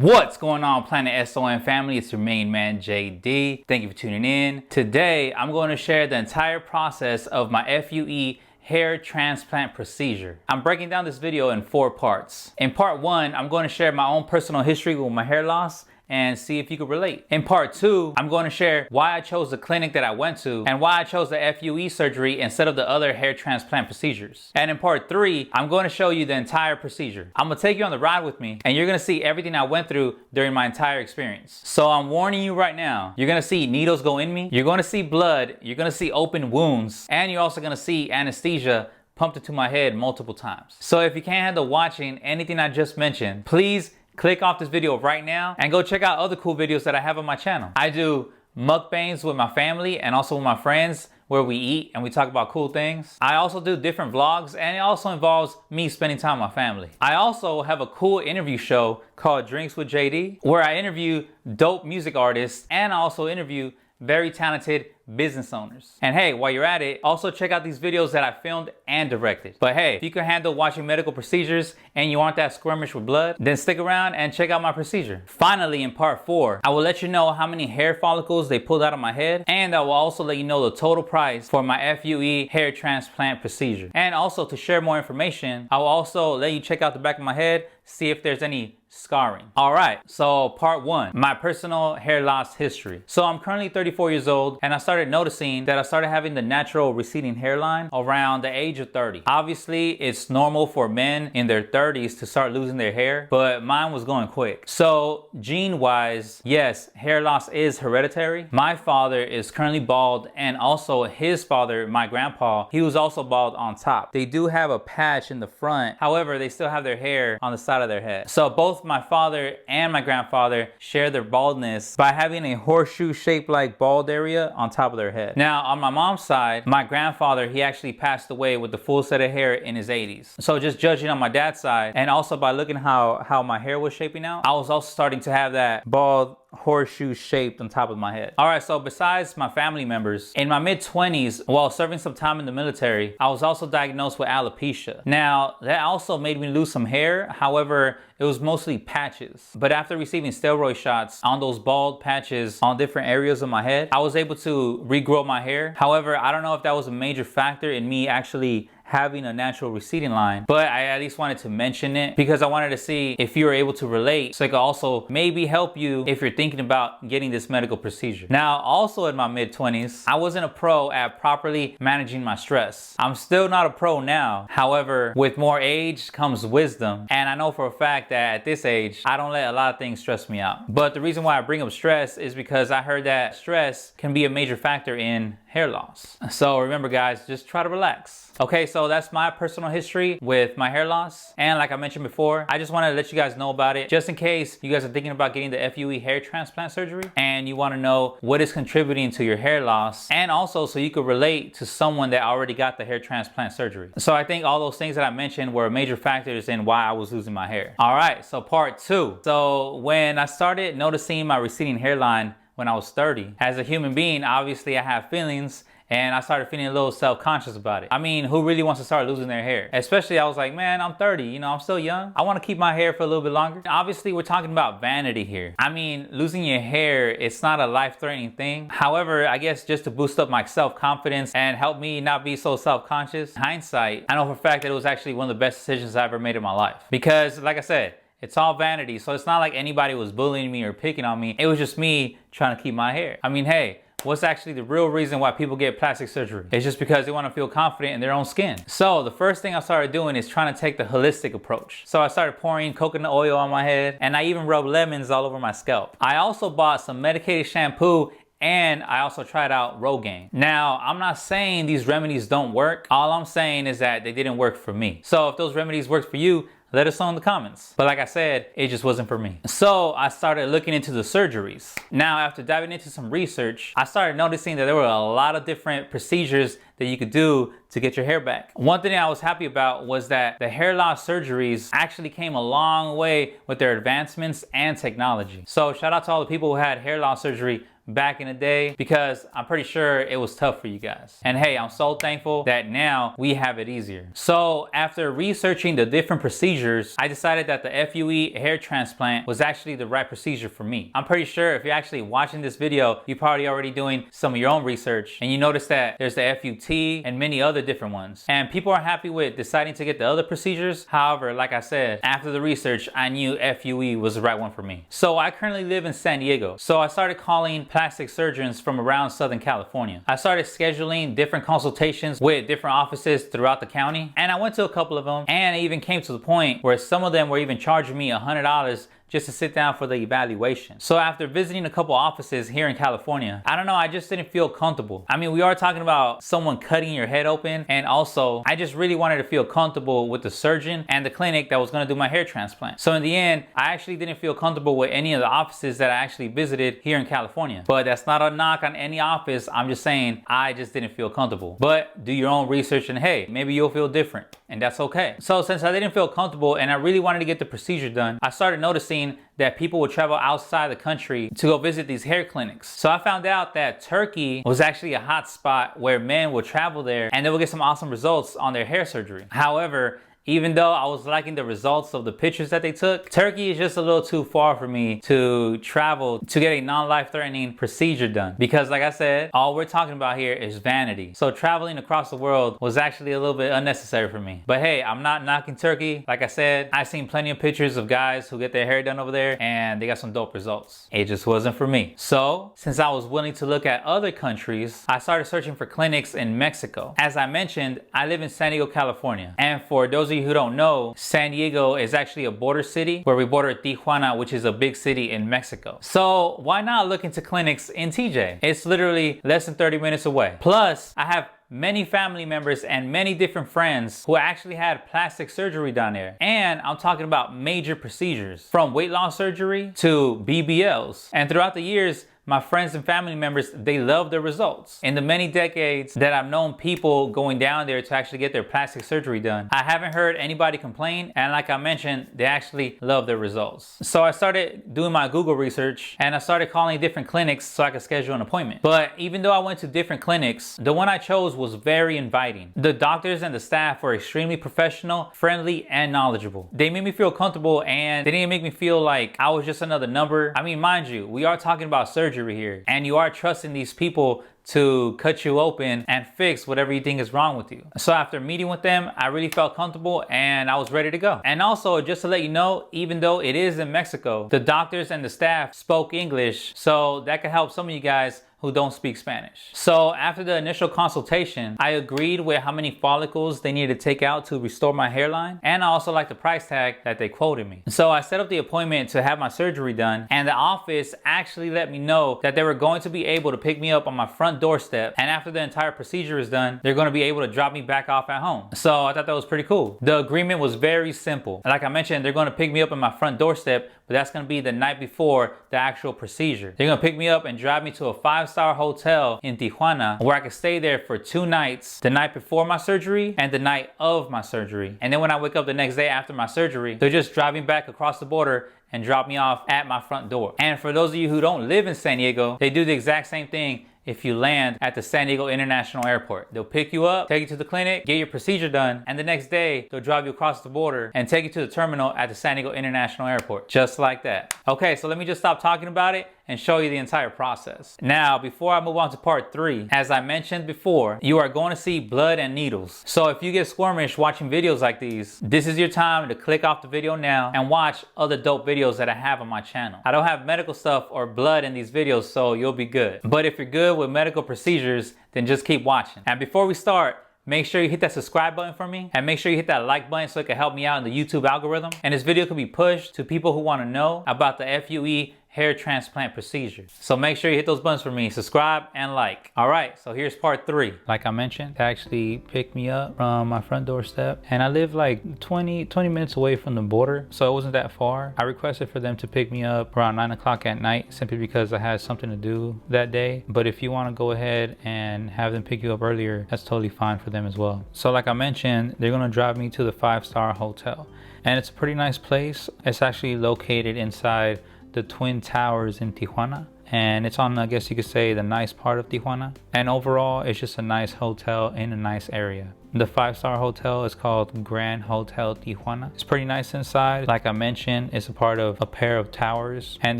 What's going on, Planet S.O.N family? It's your main man, JD. Thank you for tuning in. Today, I'm going to share the entire process of my FUE hair transplant procedure. I'm breaking down this video in 4 parts. In part 1, I'm going to share my own personal history with my hair loss and see if you could relate. In part 2, I'm going to share why I chose the clinic that I went to and why I chose the FUE surgery instead of the other hair transplant procedures. And in part 3, I'm going to show you the entire procedure. I'm going to take you on the ride with me and you're going to see everything I went through during my entire experience. So I'm warning you right now, you're going to see needles go in me, you're going to see blood, you're going to see open wounds, and you're also going to see anesthesia pumped into my head multiple times. So if you can't handle watching anything I just mentioned, please click off this video right now and go check out other cool videos that I have on my channel. I do mukbangs with my family and also with my friends where we eat and we talk about cool things. I also do different vlogs and it also involves me spending time with my family. I also have a cool interview show called Drinks with JD where I interview dope music artists and I also interview very talented business owners. And hey, while you're at it, also check out these videos that I filmed and directed. But hey, if you can handle watching medical procedures and you aren't that squirmish with blood, then stick around and check out my procedure. Finally, in part 4, I will let you know how many hair follicles they pulled out of my head, and I will also let you know the total price for my FUE hair transplant procedure. And also, to share more information, I will also let you check out the back of my head, see if there's any scarring. All right, so part 1, my personal hair loss history. So I'm currently 34 years old and I started noticing that I started having the natural receding hairline around the age of 30. Obviously, it's normal for men in their 30s to start losing their hair, but mine was going quick. So gene-wise, yes, hair loss is hereditary. My father is currently bald and also his father, my grandpa, he was also bald on top. They do have a patch in the front. However, they still have their hair on the side of their head. So both my father and my grandfather share their baldness by having a horseshoe shaped like bald area on top of their head. Now on my mom's side, my grandfather, he actually passed away with the full set of hair in his 80s. So just judging on my dad's side and also by looking how my hair was shaping out, I was also starting to have that bald horseshoe shaped on top of my head. All right, so besides my family members, in my mid-20s, while serving some time in the military, I was also diagnosed with alopecia. Now, that also made me lose some hair. However, it was mostly patches. But after receiving steroid shots on those bald patches on different areas of my head, I was able to regrow my hair. However, I don't know if that was a major factor in me actually having a natural receding line, but I at least wanted to mention it because I wanted to see if you were able to relate so it could also maybe help you if you're thinking about getting this medical procedure. Now, also in my mid-20s, I wasn't a pro at properly managing my stress. I'm still not a pro now. However, with more age comes wisdom, and I know for a fact that at this age, I don't let a lot of things stress me out. But the reason why I bring up stress is because I heard that stress can be a major factor in hair loss. So remember guys, just try to relax. Okay, so that's my personal history with my hair loss. And like I mentioned before, I just wanted to let you guys know about it just in case you guys are thinking about getting the FUE hair transplant surgery and you want to know what is contributing to your hair loss, and also so you could relate to someone that already got the hair transplant surgery. So I think all those things that I mentioned were major factors in why I was losing my hair. All right, so part 2. So when I started noticing my receding hairline when I was 30, as a human being, obviously I have feelings, and I started feeling a little self-conscious about it. I mean, who really wants to start losing their hair? Especially, I was like, man, I'm 30, you know, I'm still young. I want to keep my hair for a little bit longer. Obviously, we're talking about vanity here. I mean, losing your hair, it's not a life-threatening thing. However, I guess just to boost up my self-confidence and help me not be so self-conscious, in hindsight, I know for a fact that it was actually one of the best decisions I ever made in my life. Because, like I said, it's all vanity. So it's not like anybody was bullying me or picking on me. It was just me trying to keep my hair. I mean, hey, what's actually the real reason why people get plastic surgery? It's just because they want to feel confident in their own skin. So the first thing I started doing is trying to take the holistic approach. So I started pouring coconut oil on my head, and I even rubbed lemons all over my scalp. I also bought some medicated shampoo, and I also tried out Rogaine. Now, I'm not saying these remedies don't work. All I'm saying is that they didn't work for me. So if those remedies work for you, let us know in the comments. But like I said, it just wasn't for me. So I started looking into the surgeries. Now, after diving into some research, I started noticing that there were a lot of different procedures that you could do to get your hair back. One thing I was happy about was that the hair loss surgeries actually came a long way with their advancements and technology. So shout out to all the people who had hair loss surgery back in the day, because I'm pretty sure it was tough for you guys. And hey, I'm so thankful that now we have it easier. So after researching the different procedures, I decided that the FUE hair transplant was actually the right procedure for me. I'm pretty sure if you're actually watching this video, you're probably already doing some of your own research, and you notice that there's the FUT and many other different ones. And people are happy with deciding to get the other procedures. However, like I said, after the research, I knew FUE was the right one for me. So I currently live in San Diego. So I started calling plastic surgeons from around Southern California. I started scheduling different consultations with different offices throughout the county, and I went to a couple of them, and it even came to the point where some of them were even charging me $100 just to sit down for the evaluation. So after visiting a couple offices here in California, I don't know, I just didn't feel comfortable. I mean, we are talking about someone cutting your head open, and also I just really wanted to feel comfortable with the surgeon and the clinic that was gonna do my hair transplant. So in the end, I actually didn't feel comfortable with any of the offices that I actually visited here in California. But that's not a knock on any office, I'm just saying I just didn't feel comfortable. But do your own research, and hey, maybe you'll feel different, and that's okay. So since I didn't feel comfortable and I really wanted to get the procedure done, I started noticing that people would travel outside the country to go visit these hair clinics. So I found out that Turkey was actually a hot spot where men would travel there and they would get some awesome results on their hair surgery. However, even though I was liking the results of the pictures that they took, Turkey is just a little too far for me to travel to get a non-life-threatening procedure done. Because like I said, all we're talking about here is vanity. So traveling across the world was actually a little bit unnecessary for me. But hey, I'm not knocking Turkey. Like I said, I've seen plenty of pictures of guys who get their hair done over there and they got some dope results. It just wasn't for me. So since I was willing to look at other countries, I started searching for clinics in Mexico. As I mentioned, I live in San Diego, California. And for those of you who don't know, San Diego is actually a border city where we border Tijuana, which is a big city in Mexico. So why not look into clinics in TJ? It's literally less than 30 minutes away. Plus, I have many family members and many different friends who actually had plastic surgery down there. And I'm talking about major procedures, from weight loss surgery to BBLs. And throughout the years, my friends and family members, they love the results. In the many decades that I've known people going down there to actually get their plastic surgery done, I haven't heard anybody complain, and like I mentioned, they actually love their results. So I started doing my Google research and I started calling different clinics so I could schedule an appointment. But even though I went to different clinics, the one I chose was very inviting. The doctors and the staff were extremely professional, friendly, and knowledgeable. They made me feel comfortable, and they didn't make me feel like I was just another number. I mean, mind you, we are talking about surgery here, and you are trusting these people to cut you open and fix whatever you think is wrong with you. So after meeting with them, I really felt comfortable and I was ready to go. And also, just to let you know, even though it is in Mexico, the doctors and the staff spoke English, so that could help some of you guys who don't speak Spanish. So after the initial consultation, I agreed with how many follicles they needed to take out to restore my hairline, and I also liked the price tag that they quoted me. So I set up the appointment to have my surgery done, and the office actually let me know that they were going to be able to pick me up on my front doorstep, and after the entire procedure is done, they're going to be able to drop me back off at home. So I thought that was pretty cool. The agreement was very simple. Like I mentioned, they're going to pick me up on my front doorstep, but that's going to be the night before the actual procedure. They're going to pick me up and drive me to a 5-star hotel in Tijuana where I could stay there for 2 nights, the night before my surgery and the night of my surgery. And then when I wake up the next day after my surgery, they're just driving back across the border and drop me off at my front door. And for those of you who don't live in San Diego, they do the exact same thing if you land at the San Diego International Airport. They'll pick you up, take you to the clinic, get your procedure done, and the next day, they'll drive you across the border and take you to the terminal at the San Diego International Airport. Just like that. Okay, so let me just stop talking about it and show you the entire process. Now, before I move on to part 3, as I mentioned before, you are going to see blood and needles. So if you get squirmish watching videos like these, this is your time to click off the video now and watch other dope videos that I have on my channel. I don't have medical stuff or blood in these videos, so you'll be good. But if you're good with medical procedures, then just keep watching. And before we start, make sure you hit that subscribe button for me, and make sure you hit that like button so it can help me out in the YouTube algorithm. And this video can be pushed to people who want to know about the FUE hair transplant procedure. So make sure you hit those buttons for me, subscribe and like. All right, so here's part 3. Like I mentioned, they actually picked me up from my front doorstep, and I live like 20 minutes away from the border, so it wasn't that far. I requested for them to pick me up around 9 o'clock at night simply because I had something to do that day. But if you want to go ahead and have them pick you up earlier, that's totally fine for them as well. So like I mentioned, they're gonna drive me to the 5-star hotel, and it's a pretty nice place. It's actually located inside the Twin Towers in Tijuana, and it's on, I guess you could say, the nice part of Tijuana. And overall, it's just a nice hotel in a nice area. The 5-star hotel is called Grand Hotel Tijuana. It's pretty nice inside. Like I mentioned, it's a part of a pair of towers, and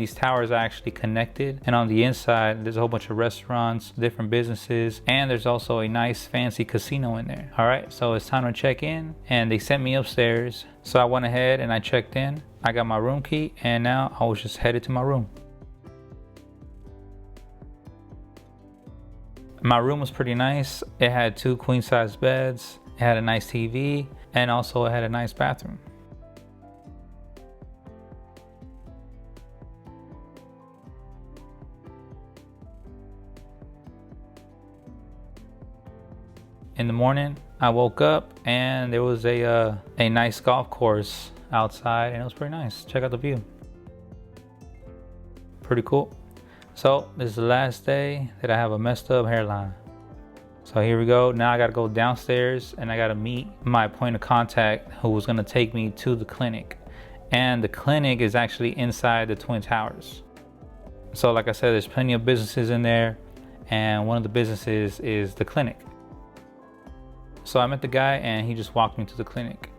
these towers are actually connected. And on the inside, there's a whole bunch of restaurants, different businesses, and there's also a nice fancy casino in there. All right, so it's time to check in, and they sent me upstairs. So I went ahead and I checked in. I got my room key, and now I was just headed to my room. My room was pretty nice. It had 2 queen-size beds. It had a nice TV, and also it had a nice bathroom. In the morning, I woke up and there was a nice golf course outside, and it was pretty nice. Check out the view. Pretty cool. So this is the last day that I have a messed up hairline. So here we go. Now I gotta go downstairs and I gotta meet my point of contact who was gonna take me to the clinic. And the clinic is actually inside the Twin Towers. So like I said, there's plenty of businesses in there, and one of the businesses is the clinic. So I met the guy and he just walked me to the clinic.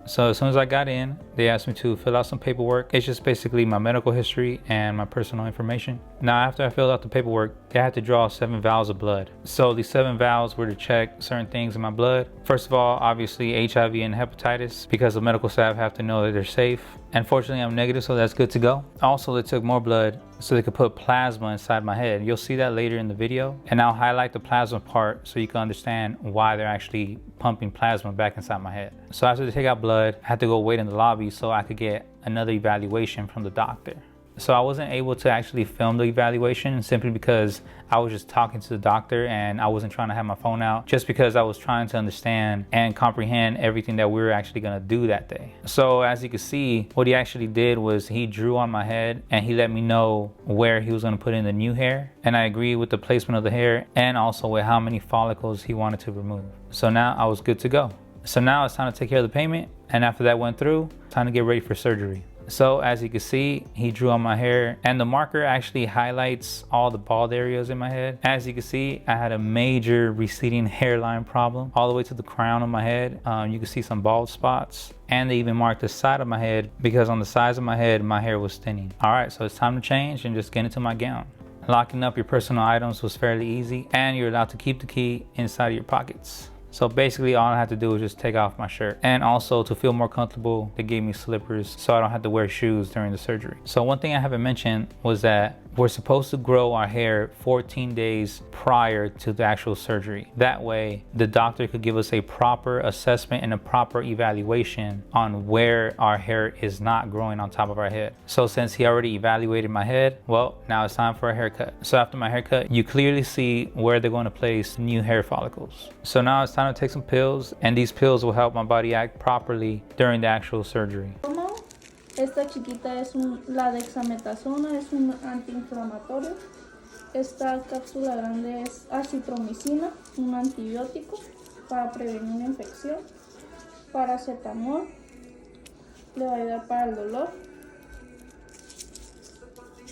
So as soon as I got in, they asked me to fill out some paperwork. It's just basically my medical history and my personal information. Now, after I filled out the paperwork, they had to draw 7 vials of blood. So these 7 vials were to check certain things in my blood. First of all, obviously HIV and hepatitis, because the medical staff have to know that they're safe. And fortunately, I'm negative, so that's good to go. Also, they took more blood so they could put plasma inside my head. You'll see that later in the video. And I'll highlight the plasma part so you can understand why they're actually pumping plasma back inside my head. So after they take out blood, I had to go wait in the lobby so I could get another evaluation from the doctor. So I wasn't able to actually film the evaluation simply because I was just talking to the doctor and I wasn't trying to have my phone out, just because I was trying to understand and comprehend everything that we were actually gonna do that day. So as you can see, what he actually did was he drew on my head and he let me know where he was gonna put in the new hair. And I agreed with the placement of the hair and also with how many follicles he wanted to remove. So now I was good to go. So now it's time to take care of the payment. And after that went through, time to get ready for surgery. So as you can see, he drew on my hair and the marker actually highlights all the bald areas in my head. As you can see, I had a major receding hairline problem all the way to the crown of my head. You can see some bald spots, and they even marked the side of my head because on the sides of my head, my hair was thinning. All right, so it's time to change and just get into my gown. Locking up your personal items was fairly easy, and you're allowed to keep the key inside of your pockets. So basically all I had to do was just take off my shirt. And also to feel more comfortable, they gave me slippers so I don't have to wear shoes during the surgery. So one thing I haven't mentioned was that we're supposed to grow our hair 14 days prior to the actual surgery. That way the doctor could give us a proper assessment and a proper evaluation on where our hair is not growing on top of our head. So since he already evaluated my head, well, now it's time for a haircut. So after my haircut, you clearly see where they're going to place new hair follicles. So now it's time to take some pills, and these pills will help my body act properly during the actual surgery. Esta chiquita es la dexametasona, es un antiinflamatorio. Esta cápsula grande es acitromicina, un antibiótico para prevenir una infección. Paracetamol, le va a ayudar para el dolor.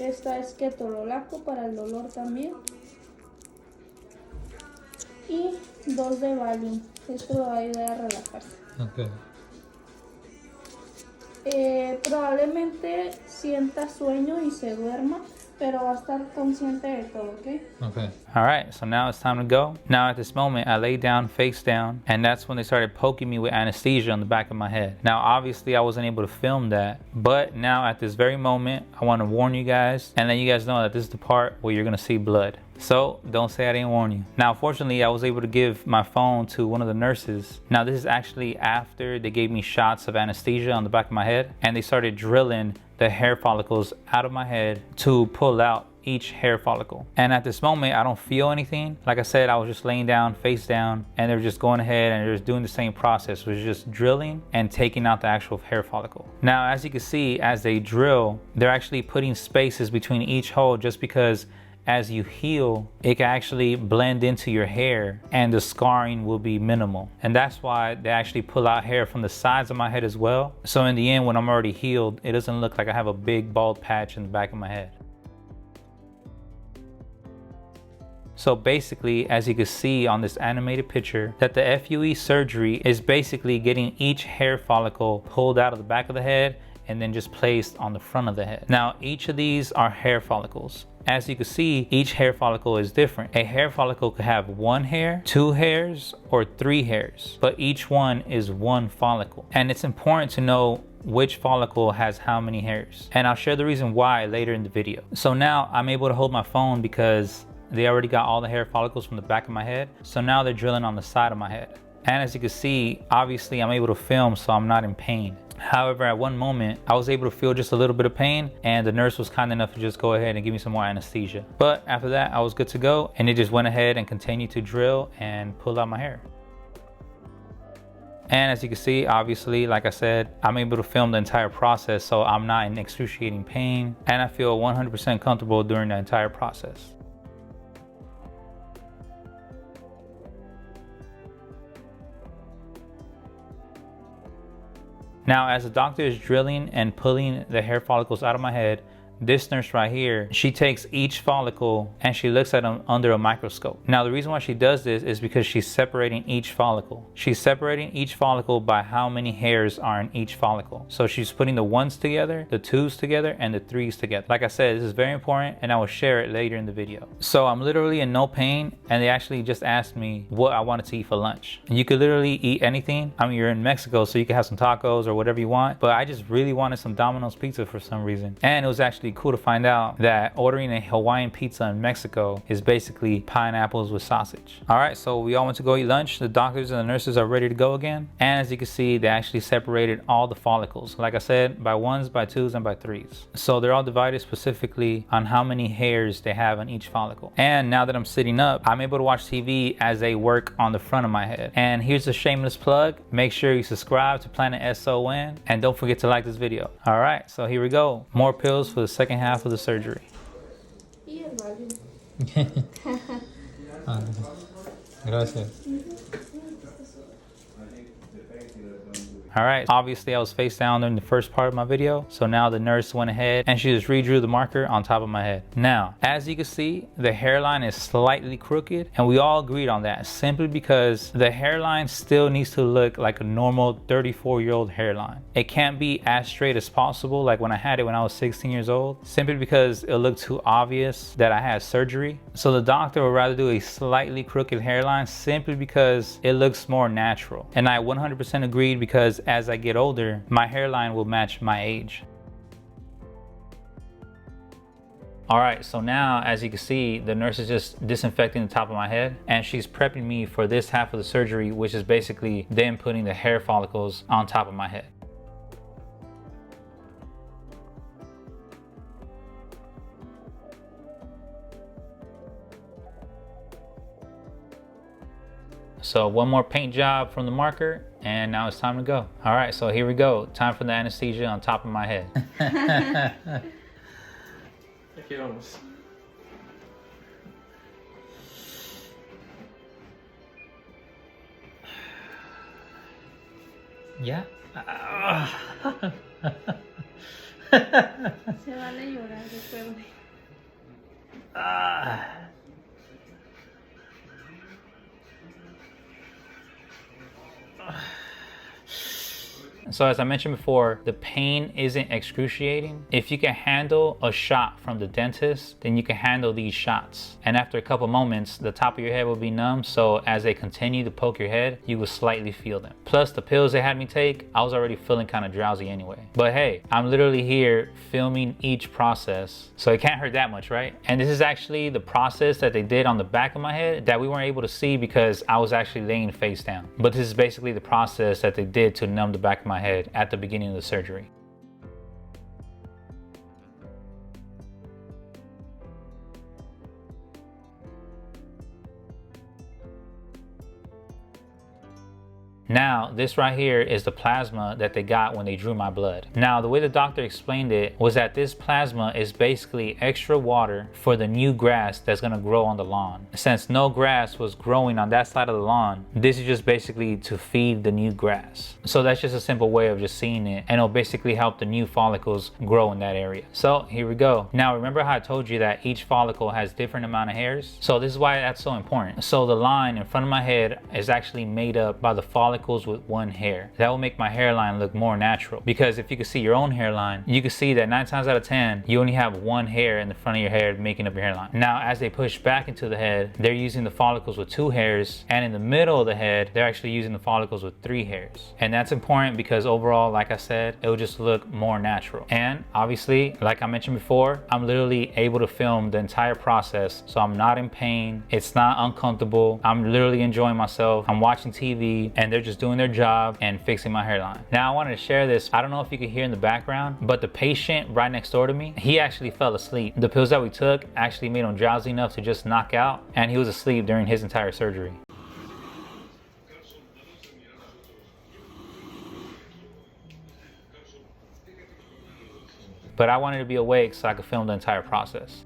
Esta es ketorolaco para el dolor también. Y 2 de Valium, esto le va a ayudar a relajarse. Okay. Probablemente sienta sueño y se duerma, pero va a estar consciente de todo, ¿ok? Okay. All right, so now it's time to go. Now at this moment, I lay down face down, and that's when they started poking me with anesthesia on the back of my head. Now, obviously, I wasn't able to film that, but now at this very moment, I want to warn you guys and let you guys know that this is the part where you're going to see blood. So don't say I didn't warn you. Now, fortunately, I was able to give my phone to one of the nurses. Now, this is actually after they gave me shots of anesthesia on the back of my head, and they started drilling the hair follicles out of my head to pull out each hair follicle. And at this moment, I don't feel anything. Like I said, I was just laying down, face down, and they're just going ahead and they're just doing the same process, which is just drilling and taking out the actual hair follicle. Now, as you can see, as they drill, they're actually putting spaces between each hole just because as you heal, it can actually blend into your hair and the scarring will be minimal. And that's why they actually pull out hair from the sides of my head as well. So in the end, when I'm already healed, it doesn't look like I have a big bald patch in the back of my head. So basically, as you can see on this animated picture, that the FUE surgery is basically getting each hair follicle pulled out of the back of the head and then just placed on the front of the head. Now, each of these are hair follicles. As you can see, each hair follicle is different. A hair follicle could have 1 hair, 2 hairs, or 3 hairs, but each one is 1 follicle. And it's important to know which follicle has how many hairs. And I'll share the reason why later in the video. So now I'm able to hold my phone because they already got all the hair follicles from the back of my head. So now they're drilling on the side of my head. And as you can see, obviously I'm able to film, so I'm not in pain. However, at one moment, I was able to feel just a little bit of pain, and the nurse was kind enough to just go ahead and give me some more anesthesia. But after that, I was good to go, and it just went ahead and continued to drill and pull out my hair. And as you can see, obviously, like I said, I'm able to film the entire process, so I'm not in excruciating pain, and I feel 100% comfortable during the entire process. Now, as the doctor is drilling and pulling the hair follicles out of my head, this nurse right here, she takes each follicle and she looks at them under a microscope. Now, the reason why she does this is because she's separating each follicle. She's separating each follicle by how many hairs are in each follicle. So she's putting the 1s together, the 2s together, and the 3s together. Like I said, this is very important, and I will share it later in the video. So I'm literally in no pain, and they actually just asked me what I wanted to eat for lunch. And you could literally eat anything. I mean, you're in Mexico, so you can have some tacos or whatever you want, but I just really wanted some Domino's pizza for some reason. And it was actually cool to find out that ordering a Hawaiian pizza in Mexico is basically pineapples with sausage. All right, so we all went to go eat lunch. The doctors and the nurses are ready to go again. And as you can see, they actually separated all the follicles. Like I said, by 1s, by 2s, and by 3s. So they're all divided specifically on how many hairs they have on each follicle. And now that I'm sitting up, I'm able to watch TV as they work on the front of my head. And here's a shameless plug. Make sure you subscribe to Planet S.O.N. and don't forget to like this video. All right, so here we go. More pills for the second half of the surgery. Gracias. All right, obviously I was face down during the first part of my video. So now the nurse went ahead and she just redrew the marker on top of my head. Now, as you can see, the hairline is slightly crooked, and we all agreed on that simply because the hairline still needs to look like a normal 34-year-old hairline. It can't be as straight as possible like when I had it when I was 16 years old, simply because it looked too obvious that I had surgery. So the doctor would rather do a slightly crooked hairline simply because it looks more natural. And I 100% agreed, because as I get older, my hairline will match my age. All right, so now as you can see, the nurse is just disinfecting the top of my head, and she's prepping me for this half of the surgery, which is basically them putting the hair follicles on top of my head. So one more paint job from the marker, and now it's time to go. All right, so here we go. Time for the anesthesia on top of my head. Aquí vamos. Yeah. Se vale llorar, recuerde. So as I mentioned before, the pain isn't excruciating. If you can handle a shot from the dentist, then you can handle these shots. And after a couple moments, the top of your head will be numb. So as they continue to poke your head, you will slightly feel them. Plus the pills they had me take, I was already feeling kind of drowsy anyway. But hey, I'm literally here filming each process, so it can't hurt that much, right? And this is actually the process that they did on the back of my head that we weren't able to see because I was actually laying face down. But this is basically the process that they did to numb the back of my head at the beginning of the surgery. Now, this right here is the plasma that they got when they drew my blood. Now, the way the doctor explained it was that this plasma is basically extra water for the new grass that's gonna grow on the lawn. Since no grass was growing on that side of the lawn, this is just basically to feed the new grass. So that's just a simple way of just seeing it, and it'll basically help the new follicles grow in that area. So here we go. Now, remember how I told you that each follicle has different amount of hairs? So this is why that's so important. So the line in front of my head is actually made up by the follicles with one hair. That will make my hairline look more natural, because if you could see your own hairline, you can see that 9 times out of 10 you only have one hair in the front of your head making up your hairline. Now, as they push back into the head, they're using the follicles with 2 hairs, and in the middle of the head they're actually using the follicles with 3 hairs. And that's important because overall, like I said, it will just look more natural. And obviously, like I mentioned before, I'm literally able to film the entire process, so I'm not in pain, it's not uncomfortable, I'm literally enjoying myself, I'm watching TV, and they're just doing their job and fixing my hairline. Now, I wanted to share this. I don't know if you can hear in the background, but the patient right next door to me, he actually fell asleep. The pills that we took actually made him drowsy enough to just knock out, and he was asleep during his entire surgery. But I wanted to be awake so I could film the entire process.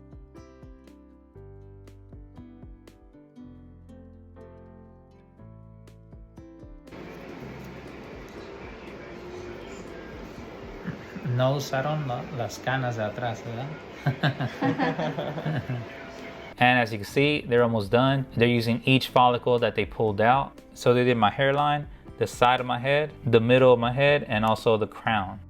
No usaron las canas de atrás, ¿verdad? And as you can see, they're almost done. They're using each follicle that they pulled out. So they did my hairline, the side of my head, the middle of my head, and also the crown.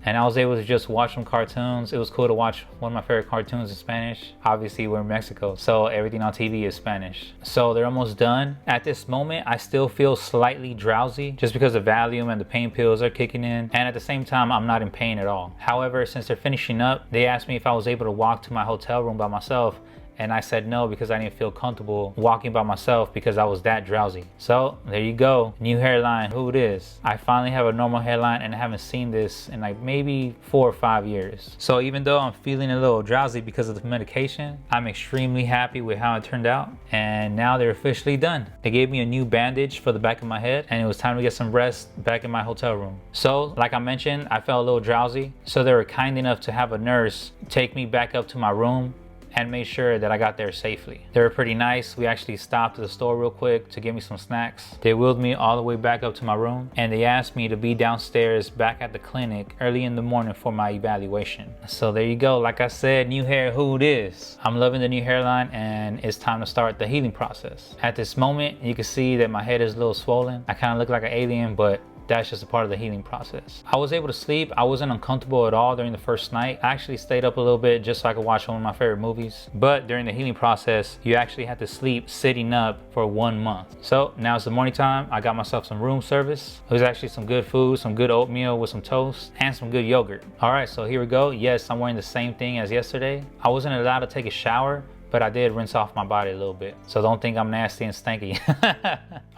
And I was able to just watch some cartoons. It was cool to watch one of my favorite cartoons in Spanish. Obviously, we're in Mexico, so everything on TV is Spanish. So they're almost done. At this moment, I still feel slightly drowsy just because the Valium and the pain pills are kicking in. And at the same time, I'm not in pain at all. However, since they're finishing up, they asked me if I was able to walk to my hotel room by myself. And I said no, because I didn't feel comfortable walking by myself because I was that drowsy. So there you go, new hairline, who it is. I finally have a normal hairline, and I haven't seen this in like maybe 4 or 5 years. So even though I'm feeling a little drowsy because of the medication, I'm extremely happy with how it turned out. And now they're officially done. They gave me a new bandage for the back of my head, and it was time to get some rest back in my hotel room. So like I mentioned, I felt a little drowsy. So they were kind enough to have a nurse take me back up to my room and made sure that I got there safely. They were pretty nice. We actually stopped at the store real quick to get me some snacks. They wheeled me all the way back up to my room, and they asked me to be downstairs back at the clinic early in the morning for my evaluation. So there you go. Like I said, new hair, who it is. I'm loving the new hairline, and it's time to start the healing process. At this moment, you can see that my head is a little swollen. I kind of look like an alien, but that's just a part of the healing process. I was able to sleep. I wasn't uncomfortable at all during the first night. I actually stayed up a little bit just so I could watch one of my favorite movies. But during the healing process, you actually have to sleep sitting up for 1 month. So now it's the morning time. I got myself some room service. It was actually some good food, some good oatmeal with some toast and some good yogurt. All right, so here we go. Yes, I'm wearing the same thing as yesterday. I wasn't allowed to take a shower, but I did rinse off my body a little bit. So don't think I'm nasty and stanky.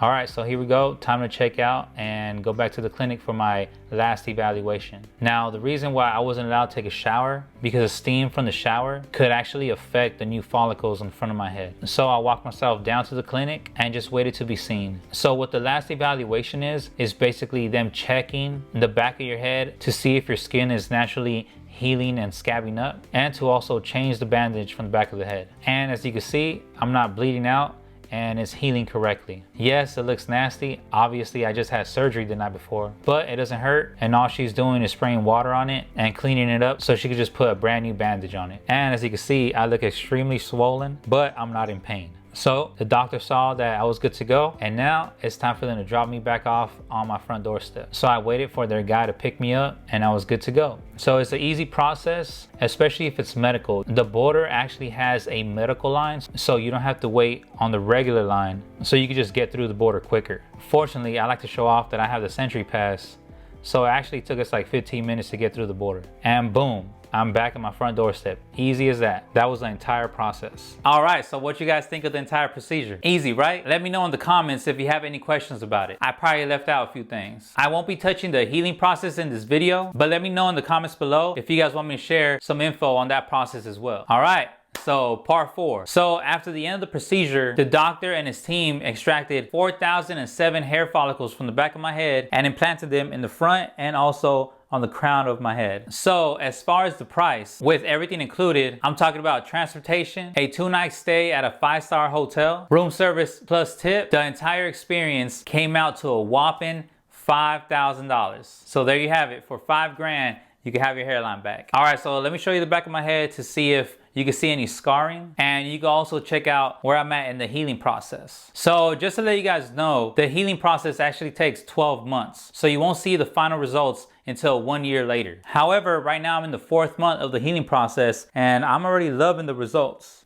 All right, so here we go. Time to check out and go back to the clinic for my last evaluation. Now, the reason why I wasn't allowed to take a shower, because the steam from the shower could actually affect the new follicles in front of my head. So I walked myself down to the clinic and just waited to be seen. So what the last evaluation is basically them checking the back of your head to see if your skin is naturally healing and scabbing up, and to also change the bandage from the back of the head. And as you can see, I'm not bleeding out and it's healing correctly. Yes, it looks nasty. Obviously, I just had surgery the night before, but it doesn't hurt. And all she's doing is spraying water on it and cleaning it up so she could just put a brand new bandage on it. And as you can see, I look extremely swollen, but I'm not in pain. So the doctor saw that I was good to go, and now it's time for them to drop me back off on my front doorstep. So I waited for their guy to pick me up, and I was good to go. So it's an easy process, especially if it's medical. The border actually has a medical line, so you don't have to wait on the regular line, so you can just get through the border quicker. Fortunately, I like to show off that I have the Sentry Pass, So it actually took us like 15 minutes to get through the border. And boom, I'm back at my front doorstep. Easy as that. That was the entire process. All right, so what you guys think of the entire procedure? Easy, right? Let me know in the comments if you have any questions about it. I probably left out a few things. I won't be touching the healing process in this video, but let me know in the comments below if you guys want me to share some info on that process as well. All right. So part 4. So after the end of the procedure, the doctor and his team extracted 4,007 hair follicles from the back of my head and implanted them in the front and also on the crown of my head. So as far as the price, with everything included, I'm talking about transportation, a 2-night stay at a 5-star hotel, room service plus tip. The entire experience came out to a whopping $5,000. So there you have it. For $5 grand, you can have your hairline back. All right, so let me show you the back of my head to see if you can see any scarring, and you can also check out where I'm at in the healing process. So just to let you guys know, the healing process actually takes 12 months. So you won't see the final results until 1 year later. However, right now I'm in the 4th month of the healing process and I'm already loving the results.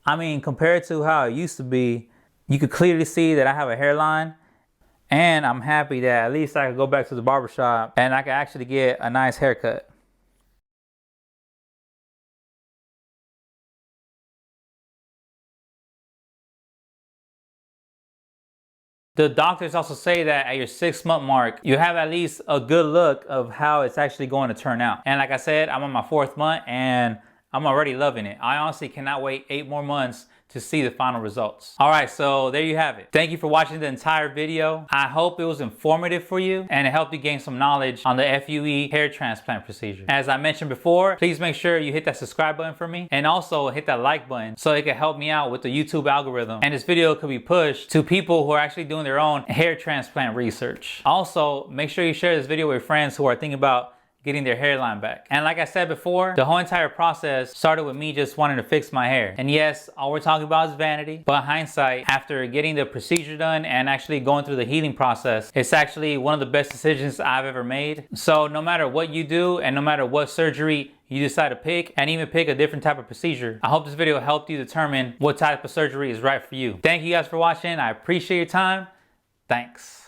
I mean, compared to how it used to be, you could clearly see that I have a hairline, and I'm happy that at least I could go back to the barbershop and I can actually get a nice haircut. The doctors also say that at your 6-month mark, you have at least a good look of how it's actually going to turn out. And like I said, I'm on my 4th month and I'm already loving it. I honestly cannot wait 8 more months to see the final results. All right, so there you have it. Thank you for watching the entire video. I hope it was informative for you and it helped you gain some knowledge on the FUE hair transplant procedure. As I mentioned before, please make sure you hit that subscribe button for me and also hit that like button so it can help me out with the YouTube algorithm. And this video could be pushed to people who are actually doing their own hair transplant research. Also, make sure you share this video with friends who are thinking about getting their hairline back. And like I said before, the whole entire process started with me just wanting to fix my hair. And yes, all we're talking about is vanity, but hindsight, after getting the procedure done and actually going through the healing process, it's actually one of the best decisions I've ever made. So no matter what you do and no matter what surgery you decide to pick, and even pick a different type of procedure, I hope this video helped you determine what type of surgery is right for you. Thank you guys for watching. I appreciate your time. Thanks.